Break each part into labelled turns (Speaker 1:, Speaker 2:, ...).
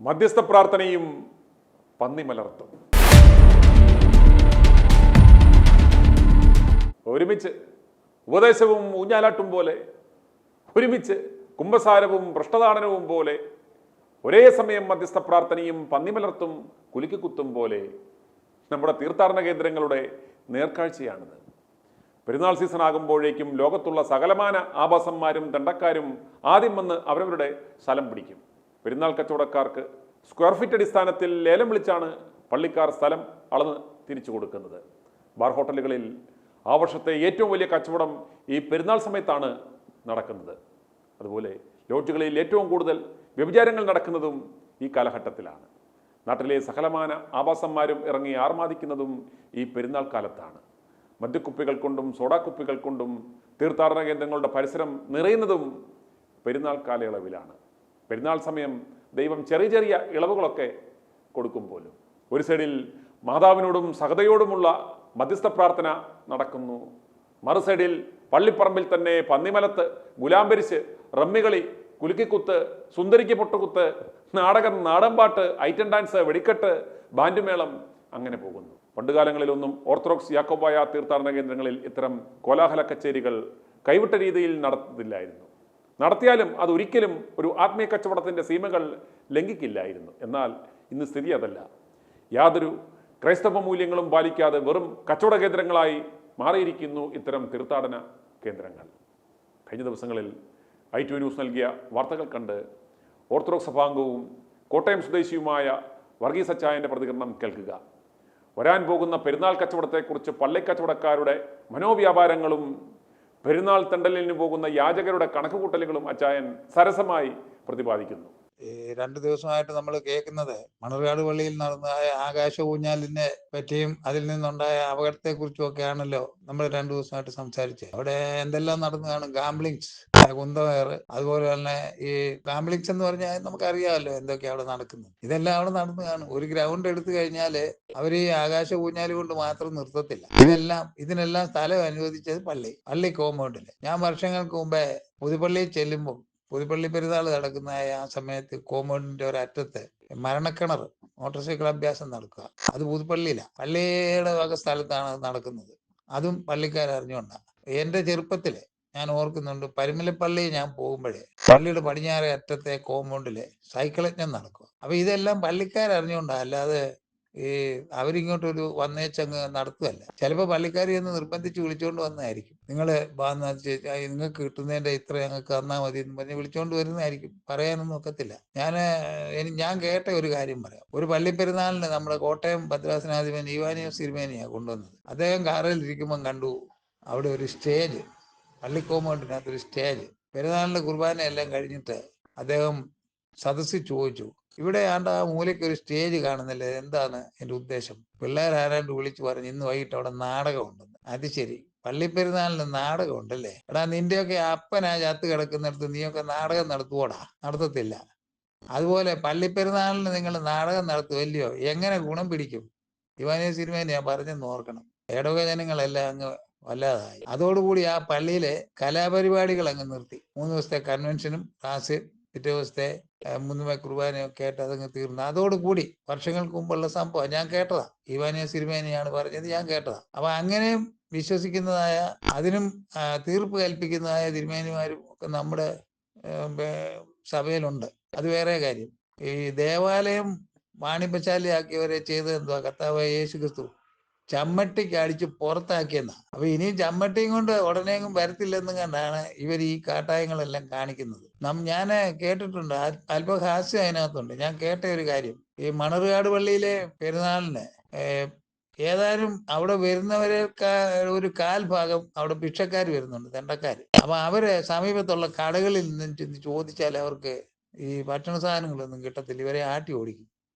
Speaker 1: മധ്യസ്ഥ പ്രാർത്ഥനയും പന്നിമലർത്തും. ഒരുമിച്ച് ഉപദേശവും ഊഞ്ഞാലാട്ടും പോലെ, ഒരുമിച്ച് കുംഭസാരവും ഭ്രഷ്ടദാനവും പോലെ, ഒരേ സമയം മധ്യസ്ഥ പ്രാർത്ഥനയും പന്നിമലർത്തും കുലുക്കിക്കുത്തും പോലെ നമ്മുടെ തീർത്ഥാടന കേന്ദ്രങ്ങളുടെ നേർക്കാഴ്ചയാണിത്. പെരുന്നാൾ സീസൺ ആകുമ്പോഴേക്കും ലോകത്തുള്ള സകലമാന ആഭാസന്മാരും ദണ്ഡക്കാരും ആദ്യം വന്ന് അവരവരുടെ സ്ഥലം പിടിക്കും. പെരുന്നാൾ കച്ചവടക്കാർക്ക് സ്ക്വയർ ഫീറ്റ് അടിസ്ഥാനത്തിൽ ലേലം വിളിച്ചാണ് പള്ളിക്കാർ സ്ഥലം അളന്ന് തിരിച്ചു കൊടുക്കുന്നത്. ബാർ ഹോട്ടലുകളിൽ ആ വർഷത്തെ ഏറ്റവും വലിയ കച്ചവടം ഈ പെരുന്നാൾ സമയത്താണ് നടക്കുന്നത്. അതുപോലെ ലോഡ്ജുകളിൽ ഏറ്റവും കൂടുതൽ വ്യഭിചാരങ്ങൾ നടക്കുന്നതും ഈ കാലഘട്ടത്തിലാണ്. നാട്ടിലെ സകലമാന ആഭാസന്മാരും ഇറങ്ങി ആർമാദിക്കുന്നതും ഈ പെരുന്നാൾ കാലത്താണ്. മദ്യക്കുപ്പികൾ കൊണ്ടും സോഡാക്കുപ്പികൾ കൊണ്ടും തീർത്ഥാടന കേന്ദ്രങ്ങളുടെ പരിസരം നിറയുന്നതും പെരുന്നാൾ കാലയളവിലാണ്. പെരുന്നാൾ സമയം ദൈവം ചെറിയ ചെറിയ ഇളവുകളൊക്കെ കൊടുക്കും പോലും. ഒരു സൈഡിൽ മാതാവിനോടും സഹതയോടുമുള്ള മധ്യസ്ഥ പ്രാർത്ഥന നടക്കുന്നു, മറു സൈഡിൽ പള്ളിപ്പറമ്പിൽ തന്നെ പന്നിമലത്ത് ഗുലാംബരിച്ച് റമ്മികളി, കുലുക്കിക്കുത്ത്, സുന്ദരിക്ക് പൊട്ടുകുത്ത്, നാടകം, നാടൻപാട്ട്, ഐറ്റം ഡാൻസ്, വെടിക്കെട്ട്, ബാൻഡുമേളം അങ്ങനെ പോകുന്നു. പണ്ടുകാലങ്ങളിലൊന്നും ഓർത്തഡോക്സ് യാക്കോബായ തീർത്ഥാടന കേന്ദ്രങ്ങളിൽ ഇത്തരം കോലാഹല കച്ചേരികൾ കൈവിട്ട രീതിയിൽ നടത്തില്ലായിരുന്നു. നടത്തിയാലും അത് ഒരിക്കലും ഒരു ആത്മീയ കച്ചവടത്തിൻ്റെ സീമകൾ ലംഘിക്കില്ലായിരുന്നു. എന്നാൽ ഇന്ന് സ്ഥിതി അതല്ല. യാതൊരു ക്രൈസ്തവ മൂല്യങ്ങളും പാലിക്കാതെ വെറും കച്ചവട കേന്ദ്രങ്ങളായി മാറിയിരിക്കുന്നു ഇത്തരം തീർത്ഥാടന കേന്ദ്രങ്ങൾ. കഴിഞ്ഞ ദിവസങ്ങളിൽ i2 ന്യൂസ് നൽകിയ വാർത്തകൾ കണ്ട് ഓർത്തഡോക്സ് സഭാംഗവും കോട്ടയം സ്വദേശിയുമായ വർഗീസ് അച്ചായൻ്റെ പ്രതികരണം കേൾക്കുക. വരാൻ പോകുന്ന പെരുന്നാൾ കച്ചവടത്തെക്കുറിച്ച് പള്ളിക്കച്ചവടക്കാരുടെ മനോവ്യാപാരങ്ങളും പെരുന്നാൾ തണ്ടലിന് പോകുന്ന യാചകരുടെ കണക്കുകൂട്ടലുകളും അച്ചായൻ സരസമായി പ്രതിപാദിക്കുന്നു.
Speaker 2: ഈ 2 ദിവസമായിട്ട് നമ്മൾ കേൾക്കുന്നത് മണർകാട് പള്ളിയിൽ നടന്നതായ ആകാശ ഊഞ്ഞാലിനെ പറ്റിയും അതിൽ നിന്നുണ്ടായ അപകടത്തെ കുറിച്ചും ഒക്കെ ആണല്ലോ നമ്മൾ 2 ദിവസമായിട്ട് സംസാരിച്ചത്. അവിടെ എന്തെല്ലാം നടന്നു കാണും? ഗാംബ്ലിങ്സ്, കുന്തകയറ്, അതുപോലെ തന്നെ ഈ ഗാംബ്ലിങ്സ് എന്ന് പറഞ്ഞാൽ നമുക്കറിയാമല്ലോ എന്തൊക്കെയാണ് അവിടെ നടക്കുന്നത്. ഇതെല്ലാം അവിടെ നടന്നു കാണും. ഒരു ഗ്രൗണ്ട് എടുത്തു കഴിഞ്ഞാൽ അവർ ഈ ആകാശ ഊഞ്ഞാല് കൊണ്ട് മാത്രം നിർത്തത്തില്ല. ഇതിനെല്ലാം സ്ഥലം അനുവദിച്ചത് പള്ളി കോമ്പൗണ്ടില്. ഞാൻ വർഷങ്ങൾക്ക് മുമ്പേ പുതുപ്പള്ളിയിൽ ചെല്ലുമ്പോൾ, പുതുപ്പള്ളി പെരുന്നാൾ നടക്കുന്നതായ ആ സമയത്ത് കോമ്പൗണ്ടിന്റെ ഒരറ്റത്ത് മരണക്കിണർ മോട്ടോർ സൈക്കിൾ അഭ്യാസം നടക്കുക. അത് പുതുപ്പള്ളിയിലാണ്, പള്ളിയുടെ വക സ്ഥലത്താണ് അത് നടക്കുന്നത്. അതും പള്ളിക്കാരറിഞ്ഞുകൊണ്ടാണ്. എന്റെ ചെറുപ്പത്തില് ഞാൻ ഓർക്കുന്നുണ്ട്, പരുമലപ്പള്ളി ഞാൻ പോകുമ്പോഴേ പള്ളിയുടെ പടിഞ്ഞാറേ അറ്റത്തെ കോമ്പൗണ്ടില് സൈക്കിൾ യജ്ഞം നടക്കുക. അപ്പൊ ഇതെല്ലാം പള്ളിക്കാരറിഞ്ഞുകൊണ്ടാണ്, അല്ലാതെ ഈ അവരിങ്ങോട്ടൊരു വന്നേച്ചങ്ങ് നടത്തുകയല്ല. ചിലപ്പോൾ പള്ളിക്കാരി എന്ന് നിർബന്ധിച്ച് വിളിച്ചുകൊണ്ട് വന്നതായിരിക്കും. നിങ്ങൾ നിങ്ങൾക്ക് കിട്ടുന്നതിന്റെ ഇത്ര ഞങ്ങൾക്ക് തന്നാൽ മതി എന്ന് പറഞ്ഞ് വിളിച്ചുകൊണ്ട് വരുന്നതായിരിക്കും. പറയാനൊന്നും ഒക്കത്തില്ല. ഞാൻ കേട്ട ഒരു കാര്യം പറയാം. ഒരു പള്ളിപ്പെരുന്നാളിന് നമ്മുടെ കോട്ടയം ഭദ്രാസനാധിപൻ ഈവാനിയോസ് തിരുമേനിയാണ് കൊണ്ടുവന്നത്. അദ്ദേഹം കാറിൽ ഇരിക്കുമ്പം കണ്ടു അവിടെ ഒരു സ്റ്റേജ്, പള്ളി കോമ്പൗണ്ടിനകത്തൊരു സ്റ്റേജ്. പെരുന്നാളിന്റെ കുർബാനയെല്ലാം കഴിഞ്ഞിട്ട് അദ്ദേഹം സദസ്സിൽ ചോദിച്ചു, ഇവിടെ ആണ്ട് ആ മൂലയ്ക്ക് ഒരു സ്റ്റേജ് കാണുന്നില്ലേ, എന്താണ് എൻ്റെ ഉദ്ദേശം? പിള്ളേരാരാണ്ട് വിളിച്ചു പറഞ്ഞു, ഇന്ന് വൈകിട്ട് അവിടെ നാടകം ഉണ്ടെന്ന്. അത് ശരി, പള്ളിപ്പെരുന്നാളിന് നാടകം ഉണ്ടല്ലേ? എടാ, നിന്റെയൊക്കെ അപ്പനാ ചത്ത് കിടക്കുന്നിടത്ത് നീയൊക്കെ നാടകം നടത്തുവോടാ? നടത്തത്തില്ല. അതുപോലെ പള്ളിപ്പെരുന്നാളിന് നിങ്ങൾ നാടകം നടത്തുമല്ലയോ? എങ്ങനെ ഗുണം പിടിക്കും? ഇവാനിയ സിനിമേനെ ഞാൻ പറഞ്ഞെന്ന് ഓർക്കണം. ഇടവക ജനങ്ങളെല്ലാം അങ്ങ് വല്ലാതായി. അതോടുകൂടി ആ പള്ളിയിലെ കലാപരിപാടികൾ അങ്ങ് നിർത്തി. 3 ദിവസത്തെ കൺവെൻഷനും ക്ലാസ്, പിറ്റേ ദിവസത്തെ 3 കുർബാനയൊക്കെ ആയിട്ട് അതങ്ങ് തീർന്നു. അതോടുകൂടി വർഷങ്ങൾക്ക് മുമ്പുള്ള സംഭവം ഞാൻ കേട്ടതാ. ഇവാനിയ സിനിമേനെയാണ് പറഞ്ഞത്, ഞാൻ കേട്ടതാ. അപ്പൊ അങ്ങനെയും വിശ്വസിക്കുന്നതായ, അതിനും തീർപ്പ് കൽപ്പിക്കുന്നതായ തിരുമേനിമാരും ഒക്കെ നമ്മുടെ സഭയിലുണ്ട്. അത് വേറെ കാര്യം. ഈ ദേവാലയം വാണിപശാലയാക്കിയവരെ ചെയ്തത് എന്തുവാ? കർത്താവായ യേശു ക്രിസ്തു ചമ്മട്ടിക്ക് അടിച്ച് പുറത്താക്കിയെന്നാ. അപ്പൊ ഇനിയും ചമ്മട്ടിയും കൊണ്ട് ഉടനെയും വരത്തില്ലെന്നും കണ്ടാണ് ഇവർ ഈ കാട്ടായങ്ങളെല്ലാം കാണിക്കുന്നത്. ഞാൻ കേട്ടിട്ടുണ്ട്, അല്പം ഹാസ്യം അതിനകത്തുണ്ട്. ഞാൻ കേട്ട ഒരു കാര്യം, ഈ മണർകാട് പള്ളിയിലെ പെരുന്നാളിന് ഏതായാലും അവിടെ വരുന്നവരേക്കാ ഒരു 1/4 ഭാഗം അവിടെ ഭിക്ഷക്കാർ വരുന്നുണ്ട്, തെണ്ടക്കാർ. അപ്പൊ അവര് സമീപത്തുള്ള കടകളിൽ നിന്നും ചെന്ന് ചോദിച്ചാൽ അവർക്ക് ഈ ഭക്ഷണ സാധനങ്ങളൊന്നും കിട്ടത്തില്ല. ഇവരെ ആട്ടി ഓടിക്കും.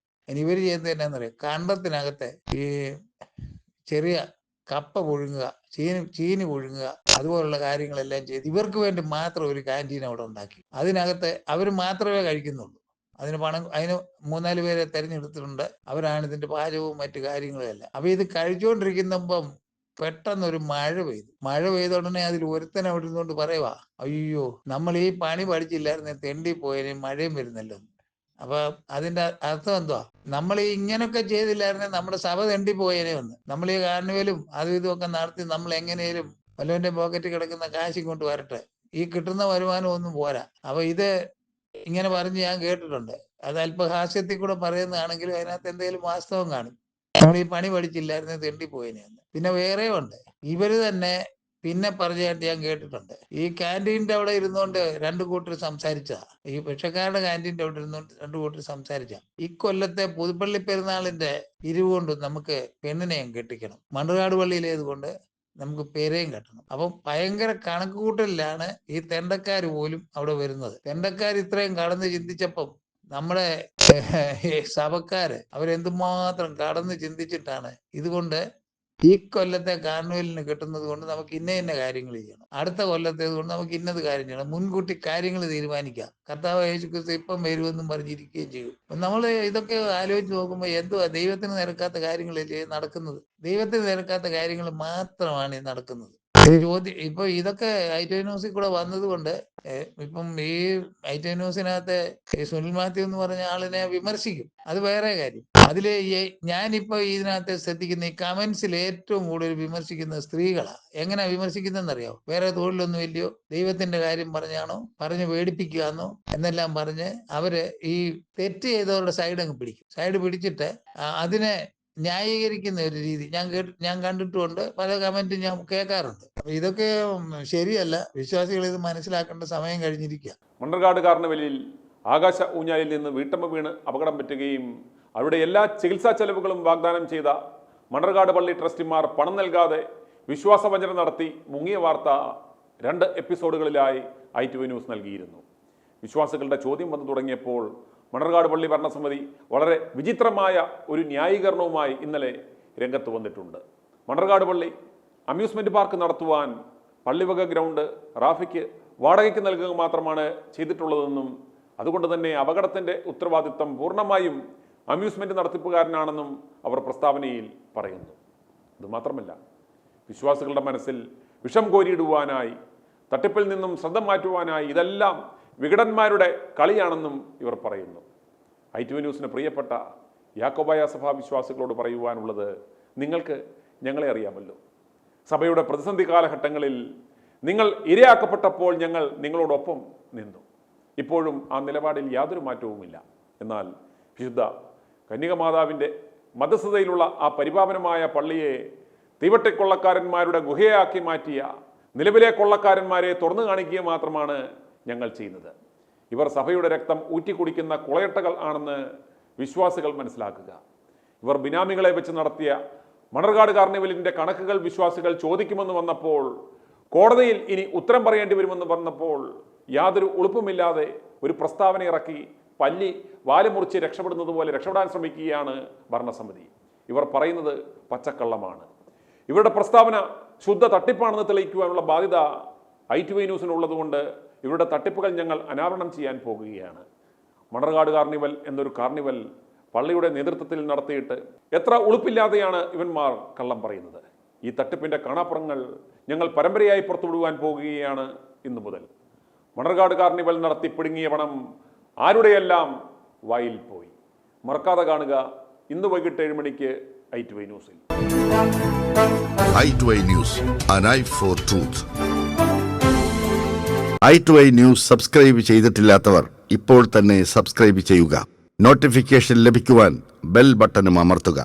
Speaker 2: ഇനി ഇവര് ചെയ്യുന്നത് എന്നാന്നറിയാം, കണ്ടത്തിനകത്തെ ഈ ചെറിയ കപ്പ പുഴുങ്ങുക, ചീനി പുഴുങ്ങുക, അതുപോലുള്ള കാര്യങ്ങളെല്ലാം ചെയ്ത് ഇവർക്ക് വേണ്ടി മാത്രം ഒരു ക്യാൻറ്റീൻ അവിടെ ഉണ്ടാക്കി. അതിനകത്ത് അവർ മാത്രമേ കഴിക്കുന്നുള്ളൂ. അതിന് 3-4 പേരെ തെരഞ്ഞെടുത്തിട്ടുണ്ട്. അവരാണ് ഇതിന്റെ പാചകവും മറ്റു കാര്യങ്ങളും എല്ലാം. അപ്പൊ ഇത് കഴിച്ചുകൊണ്ടിരിക്കുമ്പം പെട്ടെന്നൊരു മഴ പെയ്ത ഉടനെ അതിൽ ഒരുത്തൻ അവിടെ ഇരുന്നുകൊണ്ട് പറയുവാ, അയ്യോ, നമ്മൾ ഈ പണി പഠിച്ചില്ലായിരുന്നു, തെണ്ടി പോയതിന് മഴയും വരുന്നല്ലോ. അപ്പൊ അതിന്റെ അർത്ഥം എന്തുവാ? നമ്മൾ ഇങ്ങനൊക്കെ ചെയ്തില്ലായിരുന്നെങ്കിൽ നമ്മുടെ സഭ തെണ്ടിപ്പോയേനെ ഒന്ന്. നമ്മൾ ഈ കാർണിവലും അതും ഇതും ഒക്കെ നടത്തി നമ്മൾ എങ്ങനെയും വല്ലവന്റെ പോക്കറ്റിൽ കിടക്കുന്ന കാശ് കൊണ്ട് വരട്ടെ, ഈ കിട്ടുന്ന വരുമാനം ഒന്നും പോരാ. അപ്പൊ ഇത് ഇങ്ങനെ പറഞ്ഞ് ഞാൻ കേട്ടിട്ടുണ്ട്. അത് അല്പ ഹാസ്യത്തിൽ കൂടെ പറയുന്നതാണെങ്കിലും അതിനകത്ത് എന്തെങ്കിലും വാസ്തവം കാണും. നമ്മൾ ഈ പണി പഠിച്ചില്ലായിരുന്നു തെണ്ടിപ്പോയിനെ. പിന്നെ വേറെ ഉണ്ട്, ഇവര് തന്നെ പിന്നെ പറഞ്ഞായിട്ട് ഞാൻ കേട്ടിട്ടുണ്ട്. ഈ ക്യാൻറ്റീൻ്റെ അവിടെ ഇരുന്നുകൊണ്ട് രണ്ടു കൂട്ടർ സംസാരിച്ചതാ. ഈ ഭിക്ഷക്കാരുടെ ക്യാൻറ്റീൻ്റെ അവിടെ ഇരുന്നുകൊണ്ട് രണ്ടു കൂട്ടർ സംസാരിച്ച ഇക്കൊല്ലത്തെ പുതുപ്പള്ളി പെരുന്നാളിന്റെ പിരിവ് നമുക്ക് പെണ്ണിനെയും കെട്ടിക്കണം, മണ്ണുകാട് പള്ളിയിലേത് കൊണ്ട് നമുക്ക് പേരെയും കെട്ടണം. അപ്പം ഭയങ്കര കണക്ക് കൂട്ടലിലാണ് ഈ തെണ്ടക്കാർ പോലും അവിടെ വരുന്നത്. തെണ്ടക്കാർ ഇത്രയും കടന്ന് ചിന്തിച്ചപ്പം നമ്മുടെ സഭക്കാര് അവരെന്തുമാത്രം കടന്ന് ചിന്തിച്ചിട്ടാണ് ഇതുകൊണ്ട് ഈ കൊല്ലത്തെ കാർണിവലിന് കിട്ടുന്നത് കൊണ്ട് നമുക്ക് ഇന്ന കാര്യങ്ങൾ ചെയ്യണം, അടുത്ത കൊല്ലത്തേത് കൊണ്ട് നമുക്ക് ഇന്നത് കാര്യം ചെയ്യണം, മുൻകൂട്ടി കാര്യങ്ങൾ തീരുമാനിക്കാം. കർത്താവ് യേശുക്രിസ്തു ഇപ്പം വരുമെന്നും പറഞ്ഞിരിക്കുകയും ചെയ്യും. നമ്മൾ ഇതൊക്കെ ആലോചിച്ച് നോക്കുമ്പോൾ എന്തുവാ ദൈവത്തിന് നിരക്കാത്ത കാര്യങ്ങളല്ലേ നടക്കുന്നത്? ദൈവത്തിന് നിരക്കാത്ത കാര്യങ്ങൾ മാത്രമാണ് ഈ നടക്കുന്നത്. ഇപ്പൊ ഇതൊക്കെ ഐറ്റോ ന്യൂസിൽ കൂടെ വന്നത് കൊണ്ട് ഇപ്പം ഈ ഐറ്റോ ന്യൂസിനകത്ത് സുനിൽ മാത്യു എന്ന് പറഞ്ഞ ആളിനെ വിമർശിക്കും, അത് വേറെ കാര്യം. അതില് ഞാനിപ്പോ ഇതിനകത്ത് ശ്രദ്ധിക്കുന്ന ഈ കമന്റ്സിൽ ഏറ്റവും കൂടുതൽ വിമർശിക്കുന്ന സ്ത്രീകളാ. എങ്ങനെ വിമർശിക്കുന്നറിയോ? വേറെ തൊഴിലൊന്നും ഇല്ലയോ, ദൈവത്തിന്റെ കാര്യം പറഞ്ഞാണോ, പറഞ്ഞ് പേടിപ്പിക്കുകയാണോ എന്നെല്ലാം പറഞ്ഞ് അവര് ഈ തെറ്റ് ചെയ്തവരുടെ സൈഡ് അങ്ങ് പിടിക്കും. സൈഡ് പിടിച്ചിട്ട് അതിനെ ന്യായീകരിക്കുന്ന ഒരു രീതി ഞാൻ കണ്ടിട്ടുമുണ്ട്. പല കമന്റും ഞാൻ കേൾക്കാറുണ്ട്. അപ്പൊ ഇതൊക്കെ ശരിയല്ല. വിശ്വാസികൾ ഇത് മനസ്സിലാക്കേണ്ട സമയം കഴിഞ്ഞിരിക്കുക.
Speaker 1: മണ്ണർകാട് കാർണിവലിൽ ആകാശ ഊഞ്ഞാലിൽ നിന്ന് വീട്ടമ്മ വീണ് അപകടം പറ്റുകയും അവരുടെ എല്ലാ ചികിത്സാ ചെലവുകളും വാഗ്ദാനം ചെയ്ത മണ്ണർകാട് പള്ളി ട്രസ്റ്റിമാർ പണം നൽകാതെ വിശ്വാസവഞ്ചന നടത്തി മുങ്ങിയ വാർത്ത 2 എപ്പിസോഡുകളിലായി ITV ന്യൂസ് നൽകിയിരുന്നു. വിശ്വാസികളുടെ ചോദ്യം വന്നു തുടങ്ങിയപ്പോൾ മണ്ണർകാട് പള്ളി ഭരണസമിതി വളരെ വിചിത്രമായ ഒരു ന്യായീകരണവുമായി ഇന്നലെ രംഗത്ത് വന്നിട്ടുണ്ട്. മണ്ണർകാട് പള്ളി അമ്യൂസ്മെന്റ് പാർക്ക് നടത്തുവാൻ പള്ളിവക ഗ്രൗണ്ട് റാഫിക്ക് വാടകയ്ക്ക് നൽകുക മാത്രമാണ് ചെയ്തിട്ടുള്ളതെന്നും അതുകൊണ്ട് തന്നെ അപകടത്തിന്റെ ഉത്തരവാദിത്തം പൂർണ്ണമായും അമ്യൂസ്മെന്റ് നടത്തിപ്പുകാരനാണെന്നും അവർ പ്രസ്താവനയിൽ പറയുന്നു. അതുമാത്രമല്ല, വിശ്വാസികളുടെ മനസ്സിൽ വിഷം കോരിയിടുവാനായി, തട്ടിപ്പിൽ നിന്നും ശ്രദ്ധ മാറ്റുവാനായി ഇതെല്ലാം വികടന്മാരുടെ കളിയാണെന്നും ഇവർ പറയുന്നു. ITV ന്യൂസിന് പ്രിയപ്പെട്ട യാക്കോബായ സഭാ വിശ്വാസികളോട് പറയുവാനുള്ളത്, നിങ്ങൾക്ക് ഞങ്ങളെ അറിയാമല്ലോ. സഭയുടെ പ്രതിസന്ധി കാലഘട്ടങ്ങളിൽ നിങ്ങൾ ഇരയാക്കപ്പെട്ടപ്പോൾ ഞങ്ങൾ നിങ്ങളോടൊപ്പം നിന്നു. ഇപ്പോഴും ആ നിലപാടിൽ യാതൊരു മാറ്റവുമില്ല. എന്നാൽ വിശുദ്ധ കന്യകമാതാവിൻ്റെ മധ്യസ്ഥതയിലുള്ള ആ പരിപാവനമായ പള്ളിയെ തീവട്ടിക്കൊള്ളക്കാരന്മാരുടെ ഗുഹയാക്കി മാറ്റിയ നിലവിലെ കൊള്ളക്കാരന്മാരെ തുറന്നു കാണിക്കുക മാത്രമാണ് ഞങ്ങൾ ചെയ്യുന്നത്. ഇവർ സഭയുടെ രക്തം ഊറ്റിക്കുടിക്കുന്ന കുളയട്ടകൾ ആണെന്ന് വിശ്വാസികൾ മനസ്സിലാക്കുക. ഇവർ ബിനാമികളെ വെച്ച് നടത്തിയ മണ്ണർകാട് കാർണിവലിൻ്റെ കണക്കുകൾ വിശ്വാസികൾ ചോദിക്കുമെന്ന് വന്നപ്പോൾ, കോടതിയിൽ ഇനി ഉത്തരം പറയേണ്ടി വരുമെന്ന് പറഞ്ഞപ്പോൾ യാതൊരു ഉളുപ്പുമില്ലാതെ ഒരു പ്രസ്താവന ഇറക്കി പല്ലി വാല് മുറിച്ച് രക്ഷപ്പെടുന്നത് പോലെ രക്ഷപ്പെടാൻ ശ്രമിക്കുകയാണ് ഭരണസമിതി. ഇവർ പറയുന്നത് പച്ചക്കള്ളമാണ്. ഇവരുടെ പ്രസ്താവന ശുദ്ധ തട്ടിപ്പാണെന്ന് തെളിയിക്കുവാനുള്ള ബാധ്യത ITV ന്യൂസിനുള്ളതുകൊണ്ട് ഇവരുടെ തട്ടിപ്പുകൾ ഞങ്ങൾ അനാവരണം ചെയ്യാൻ പോകുകയാണ്. മണ്ണർകാട് കാർണിവൽ എന്നൊരു കാർണിവൽ പള്ളിയുടെ നേതൃത്വത്തിൽ നടത്തിയിട്ട് എത്ര ഉളുപ്പില്ലാതെയാണ് ഇവന്മാർ കള്ളം പറയുന്നത്. ഈ തട്ടിപ്പിൻ്റെ കാണാപ്പുറങ്ങൾ ഞങ്ങൾ പരമ്പരയായി പുറത്തുവിടുവാൻ പോകുകയാണ് ഇന്നു മുതൽ. മണ്ണർകാട് കാർണിവൽ നടത്തി പിടുങ്ങിയ പണം ആരുടെയെല്ലാം വായിൽ പോയി. മറക്കാതെ കാണുക ഇന്ന് വൈകിട്ട് 7 മണിക്ക് ITV ന്യൂസിൽ.
Speaker 3: i2i News, an eye for truth. i2i news subscribe ചെയ്തിട്ടില്ലാത്തവർ ഇപ്പോൾ തന്നെ സബ്സ്ക്രൈബ് ചെയ്യുക. നോട്ടിഫിക്കേഷൻ ലഭിക്കുവാൻ ബെൽ ബട്ടണും അമർത്തുക.